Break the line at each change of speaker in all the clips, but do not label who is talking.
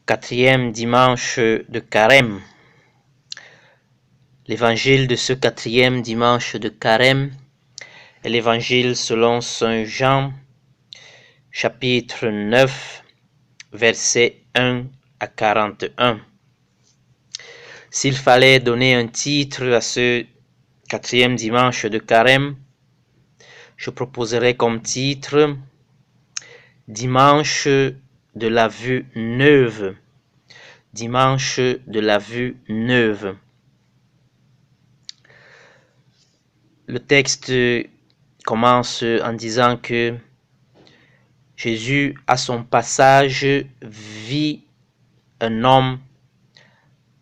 quatrième dimanche de Carême. L'évangile de ce quatrième dimanche de Carême est l'évangile selon saint Jean, chapitre 9, versets 1 à 41. S'il fallait donner un titre à ce quatrième dimanche de Carême, je proposerais comme titre « Dimanche de la vue neuve ». Dimanche de la vue neuve. Le texte commence en disant que Jésus, à son passage, vit un homme,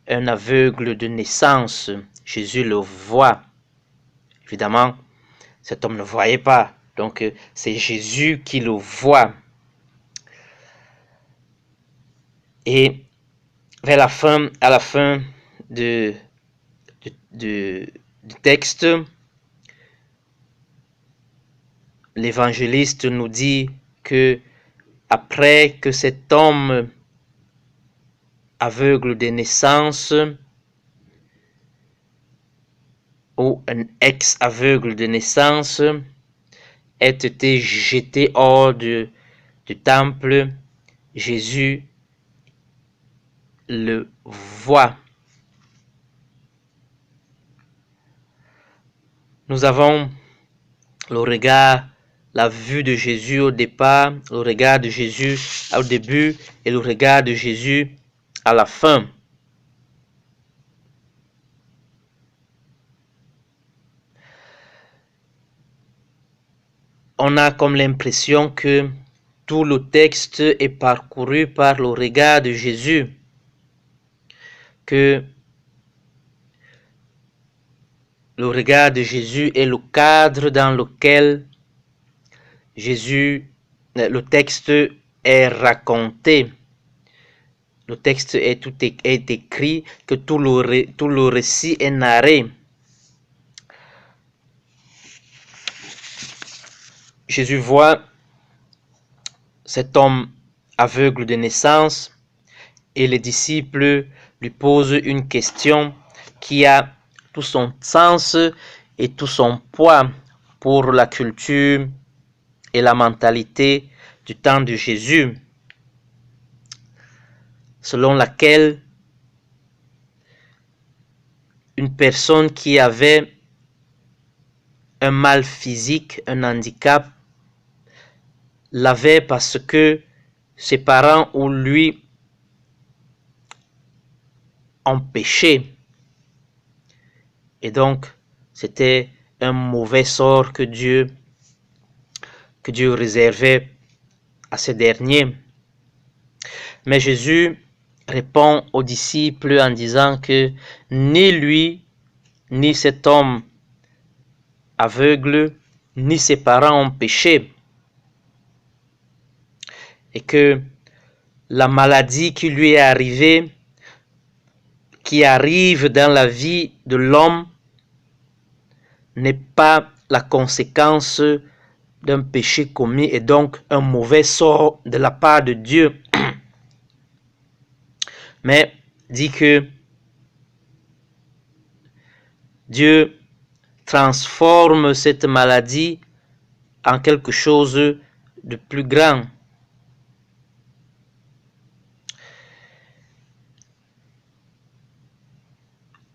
un aveugle de naissance. Jésus le voit. Évidemment, cet homme ne voyait pas. Donc, c'est Jésus qui le voit. Et à la fin du texte, l'évangéliste nous dit que après que cet homme aveugle de naissance ou un ex-aveugle de naissance ait été jeté hors du temple, Jésus le voit. Nous avons le regard, la vue de Jésus au départ, le regard de Jésus au début et le regard de Jésus à la fin. On a comme l'impression que tout le texte est parcouru par le regard de Jésus, que le regard de Jésus est le cadre dans lequel le texte est raconté. Le texte est écrit, que tout le récit est narré. Jésus voit cet homme aveugle de naissance et les disciples lui posent une question qui a tout son sens et tout son poids pour la culture et la mentalité du temps de Jésus, selon laquelle une personne qui avait un mal physique, un handicap, l'avait parce que ses parents ou lui ont péché. Et donc, c'était un mauvais sort que Dieu réservait à ces derniers. Mais Jésus répond aux disciples en disant que ni lui, ni cet homme aveugle, ni ses parents ont péché. Et que la maladie qui lui est arrivée, qui arrive dans la vie de l'homme, n'est pas la conséquence d'un péché commis et donc un mauvais sort de la part de Dieu. Mais dit que Dieu transforme cette maladie en quelque chose de plus grand.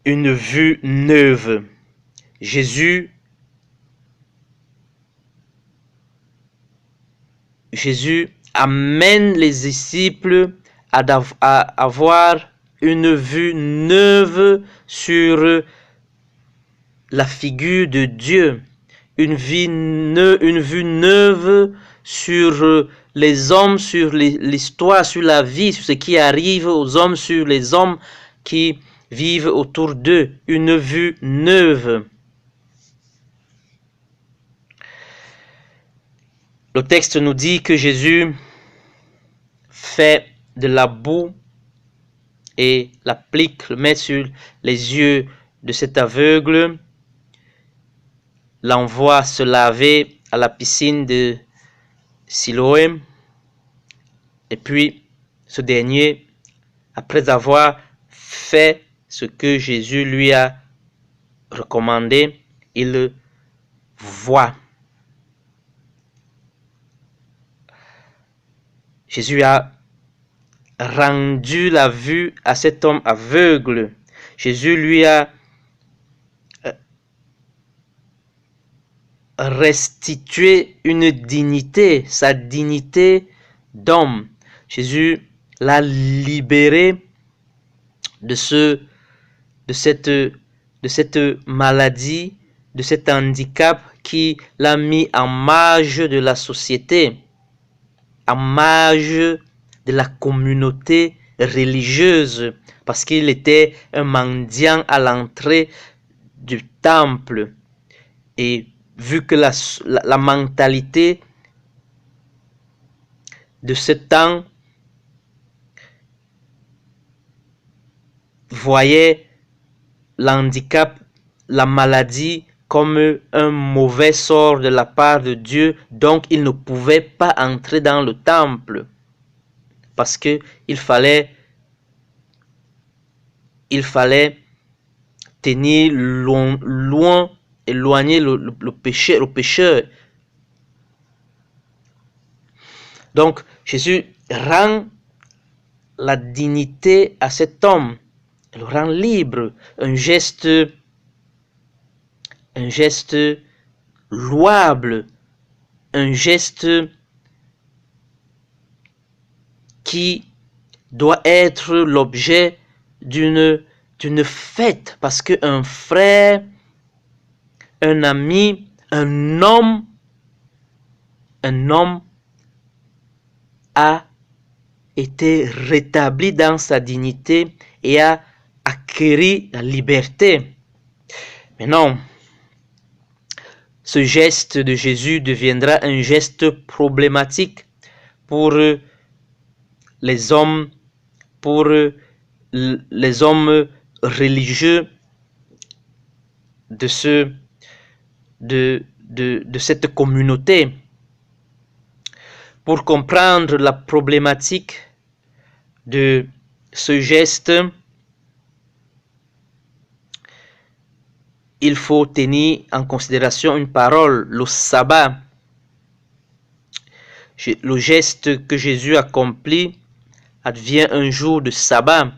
Une vue neuve. Jésus amène les disciples à avoir une vue neuve sur la figure de Dieu, une vue neuve sur les hommes, sur l'histoire, sur la vie, sur ce qui arrive aux hommes, sur les hommes qui vivent autour d'eux, une vue neuve. Le texte nous dit que Jésus fait de la boue et l'applique, le met sur les yeux de cet aveugle, l'envoie se laver à la piscine de Siloé, et puis ce dernier après avoir fait ce que Jésus lui a recommandé, il voit. Jésus a rendu la vue à cet homme aveugle. Jésus lui a restitué une dignité, sa dignité d'homme. Jésus l'a libéré de cette maladie, de cet handicap qui l'a mis en marge de la société, en marge de la communauté religieuse, parce qu'il était un mendiant à l'entrée du temple. Et vu que la mentalité de ce temps voyait l'handicap, la maladie comme un mauvais sort de la part de Dieu, donc il ne pouvait pas entrer dans le temple parce que il fallait tenir éloigner le pécheur. Donc Jésus rend la dignité à cet homme, le rend libre, un geste louable, un geste qui doit être l'objet d'une fête, parce qu'un frère, un ami, un homme a été rétabli dans sa dignité et a acquis la liberté. Mais non, ce geste de Jésus deviendra un geste problématique pour les hommes religieux de cette communauté. Pour comprendre la problématique de ce geste, il faut tenir en considération une parole, le sabbat. Le geste que Jésus accomplit advient un jour de sabbat,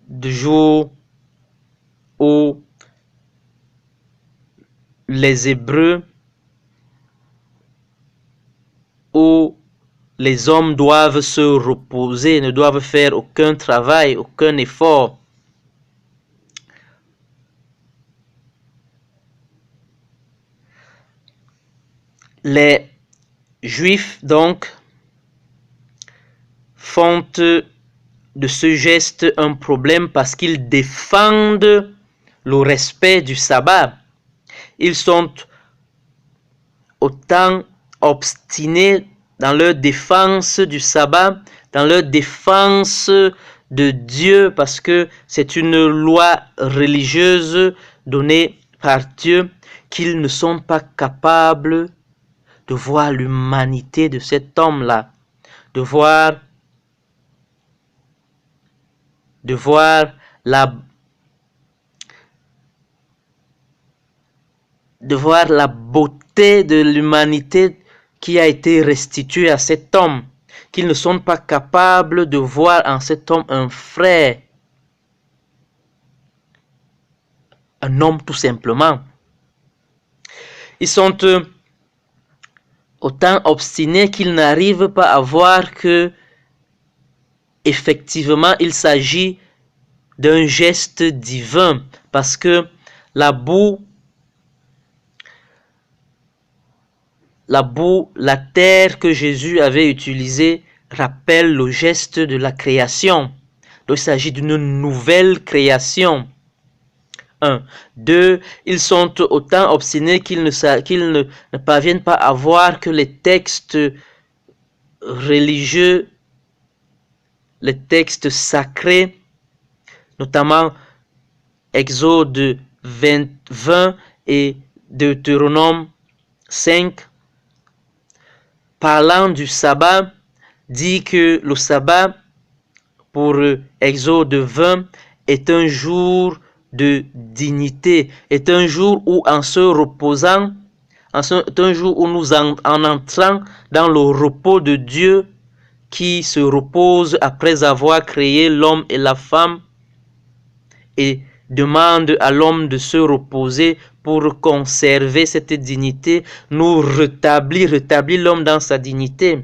de jour où les Hébreux, où les hommes doivent se reposer, ne doivent faire aucun travail, aucun effort. Les Juifs, donc, font de ce geste un problème parce qu'ils défendent le respect du sabbat. Ils sont autant obstinés dans leur défense du sabbat, dans leur défense de Dieu, parce que c'est une loi religieuse donnée par Dieu, qu'ils ne sont pas capables de voir l'humanité de cet homme-là, de voir la beauté de l'humanité qui a été restituée à cet homme, qu'ils ne sont pas capables de voir en cet homme un frère, un homme tout simplement. Ils sont autant obstinés qu'ils n'arrivent pas à voir que effectivement il s'agit d'un geste divin, parce que la boue, la terre que Jésus avait utilisée rappelle le geste de la création. Donc il s'agit d'une nouvelle création. 1. 2. Ils sont autant obstinés qu'ils ne parviennent pas à voir que les textes religieux, les textes sacrés, notamment Exode 20 et Deutéronome 5, parlant du sabbat, dit que le sabbat pour Exode 20, est un jour de dignité, est un jour où en se reposant, est un jour où nous en entrant dans le repos de Dieu qui se repose après avoir créé l'homme et la femme et demande à l'homme de se reposer pour conserver cette dignité, nous rétablir l'homme dans sa dignité.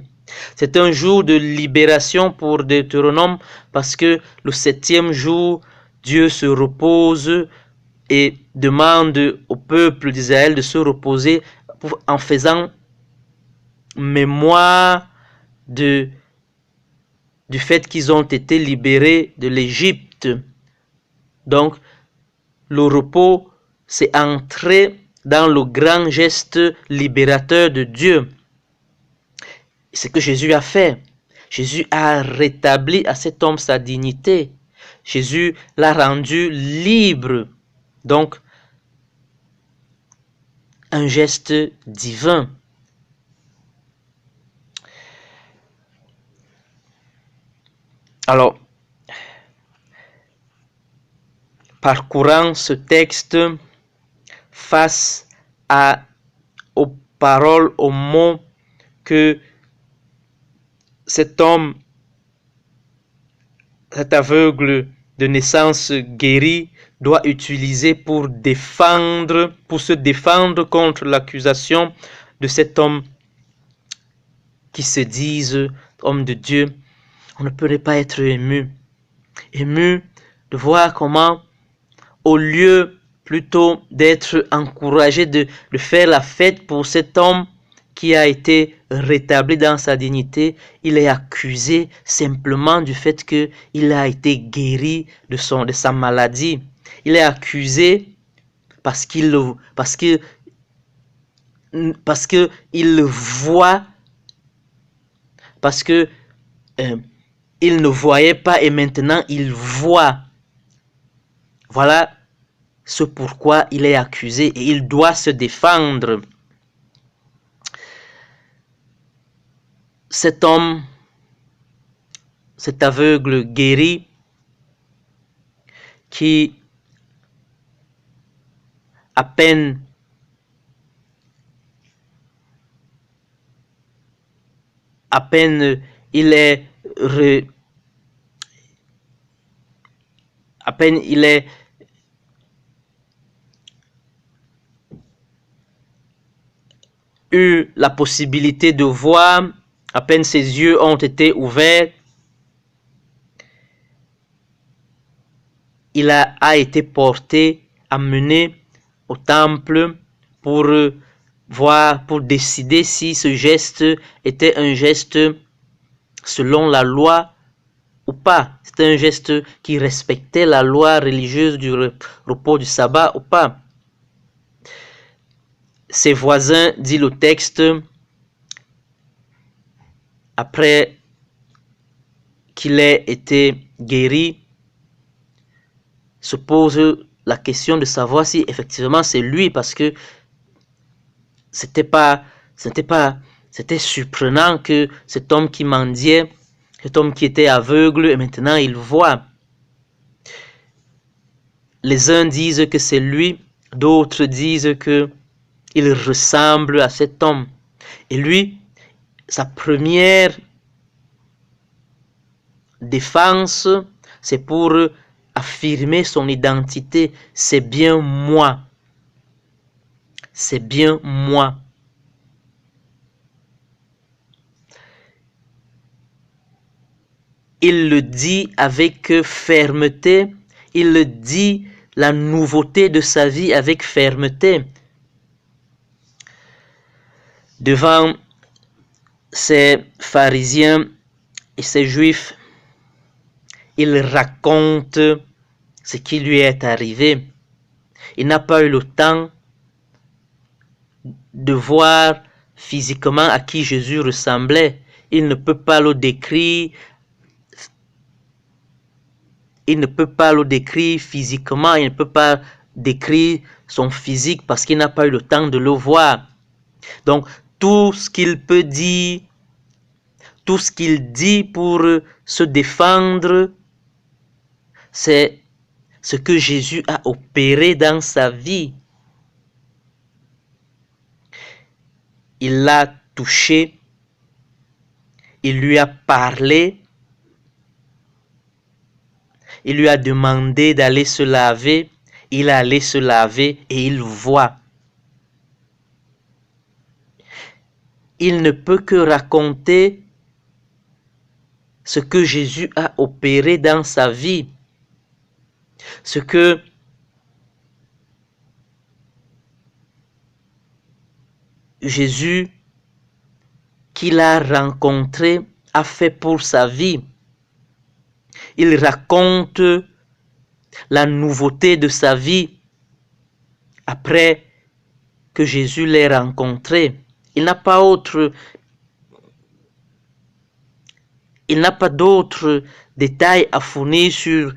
C'est un jour de libération pour Deutéronome parce que le 7e jour, Dieu se repose et demande au peuple d'Israël de se reposer en faisant mémoire du fait qu'ils ont été libérés de l'Égypte. Donc, le repos, c'est entrer dans le grand geste libérateur de Dieu. C'est ce que Jésus a fait. Jésus a rétabli à cet homme sa dignité. Jésus l'a rendu libre. Donc, un geste divin. Alors, parcourant ce texte face aux paroles, aux mots que cet homme, cet aveugle de naissance guéri, doit utiliser pour se défendre contre l'accusation de cet homme qui se dise homme de Dieu, on ne peut pas être ému de voir comment, au lieu plutôt d'être encouragé de faire la fête pour cet homme qui a été rétabli dans sa dignité, il est accusé simplement du fait qu'il a été guéri de sa maladie. Il est accusé parce qu'il voit, parce que il ne voyait pas et maintenant il voit. Voilà ce pourquoi il est accusé et il doit se défendre. Cet homme, cet aveugle guéri, qui à peine il est eu la possibilité de voir, à peine ses yeux ont été ouverts, il a été porté, amené au temple pour voir, pour décider si ce geste était un geste selon la loi ou pas. C'était un geste qui respectait la loi religieuse du repos du sabbat ou pas. Ses voisins, dit le texte, après qu'il ait été guéri, se posent la question de savoir si effectivement c'est lui, parce que c'était surprenant que cet homme qui mendiait, cet homme qui était aveugle, et maintenant il voit. Les uns disent que c'est lui, d'autres disent que il ressemble à cet homme. Et lui, sa première défense, c'est pour affirmer son identité. C'est bien moi. C'est bien moi. Il le dit avec fermeté. Il le dit la nouveauté de sa vie avec fermeté. Devant ces pharisiens et ces juifs, il raconte ce qui lui est arrivé. Il n'a pas eu le temps de voir physiquement à qui Jésus ressemblait. Il ne peut pas le décrire. Il ne peut pas le décrire physiquement. Il ne peut pas décrire son physique parce qu'il n'a pas eu le temps de le voir. Donc, tout ce qu'il peut dire, tout ce qu'il dit pour se défendre, c'est ce que Jésus a opéré dans sa vie. Il l'a touché, il lui a parlé, il lui a demandé d'aller se laver, il est allé se laver et il voit. Il ne peut que raconter ce que Jésus a opéré dans sa vie, ce que Jésus qu'il a rencontré a fait pour sa vie. Il raconte la nouveauté de sa vie après que Jésus l'ait rencontré. Il n'a pas d'autres détails à fournir sur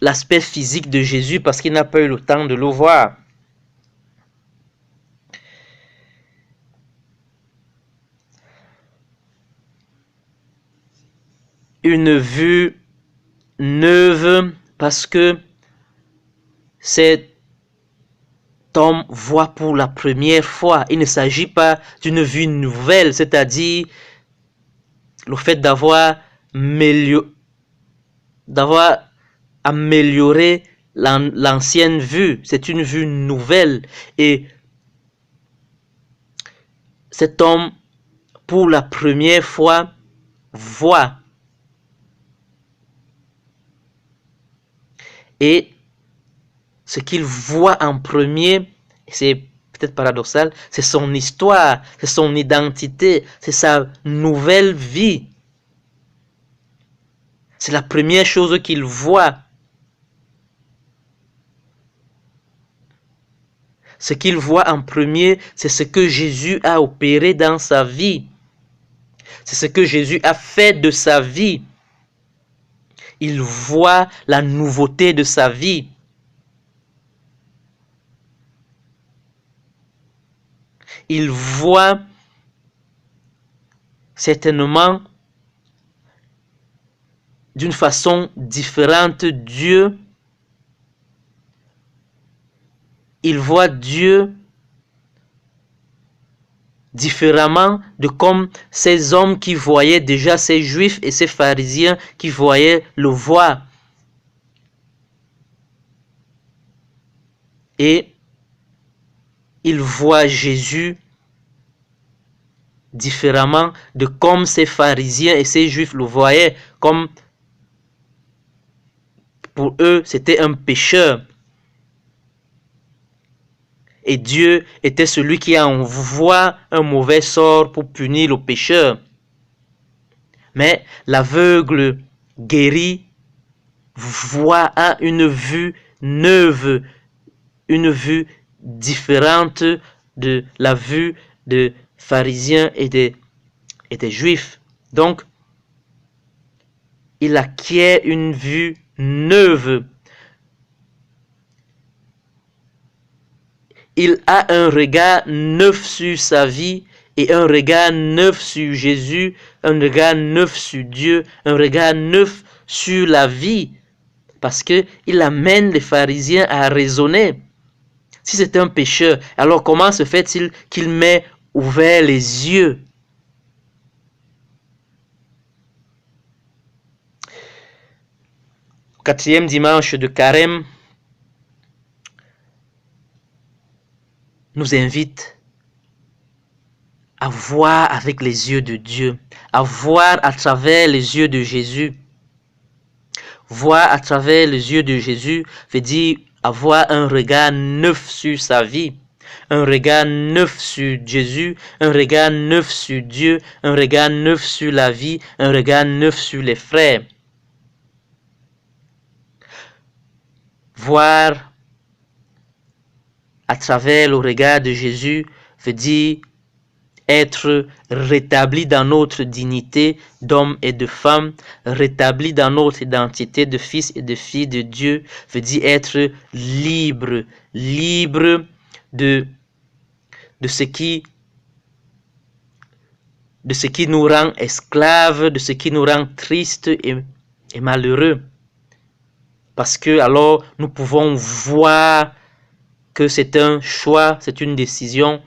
l'aspect physique de Jésus parce qu'il n'a pas eu le temps de le voir. Une vue neuve parce que cet homme voit pour la première fois. Il ne s'agit pas d'une vue nouvelle, c'est-à-dire le fait d'avoir amélioré l'ancienne vue. C'est une vue nouvelle. Et cet homme, pour la première fois, voit. Et ce qu'il voit en premier, c'est peut-être paradoxal, c'est son histoire, c'est son identité, c'est sa nouvelle vie. C'est la première chose qu'il voit. Ce qu'il voit en premier, c'est ce que Jésus a opéré dans sa vie. C'est ce que Jésus a fait de sa vie. Il voit la nouveauté de sa vie. Il voit certainement d'une façon différente Dieu. Il voit Dieu différemment de comme ces hommes qui voyaient déjà, ces juifs et ces pharisiens qui voyaient le voir. Et il voit Jésus différemment de comme ces pharisiens et ces juifs le voyaient, comme pour eux c'était un pécheur. Et Dieu était celui qui envoie un mauvais sort pour punir le pécheur. Mais l'aveugle guéri voit une vue neuve, une vue différente de la vue des pharisiens et des juifs. Donc, il acquiert une vue neuve. Il a un regard neuf sur sa vie et un regard neuf sur Jésus, un regard neuf sur Dieu, un regard neuf sur la vie. Parce qu'il amène les pharisiens à raisonner. Si c'est un pécheur, alors comment se fait-il qu'il m'ait ouvert les yeux? Au 4e dimanche de Carême, nous invite à voir avec les yeux de Dieu, à voir à travers les yeux de Jésus. Voir à travers les yeux de Jésus veut dire avoir un regard neuf sur sa vie, un regard neuf sur Jésus, un regard neuf sur Dieu, un regard neuf sur la vie, un regard neuf sur les frères. Voir à travers le regard de Jésus veut dire être rétabli dans notre dignité d'homme et de femme, rétabli dans notre identité de fils et de filles de Dieu, veut dire être libre, libre de de ce qui nous rend esclaves, de ce qui nous rend tristes et malheureux. Parce que alors nous pouvons voir que c'est un choix, c'est une décision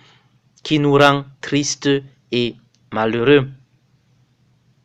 qui nous rend tristes et malheureux.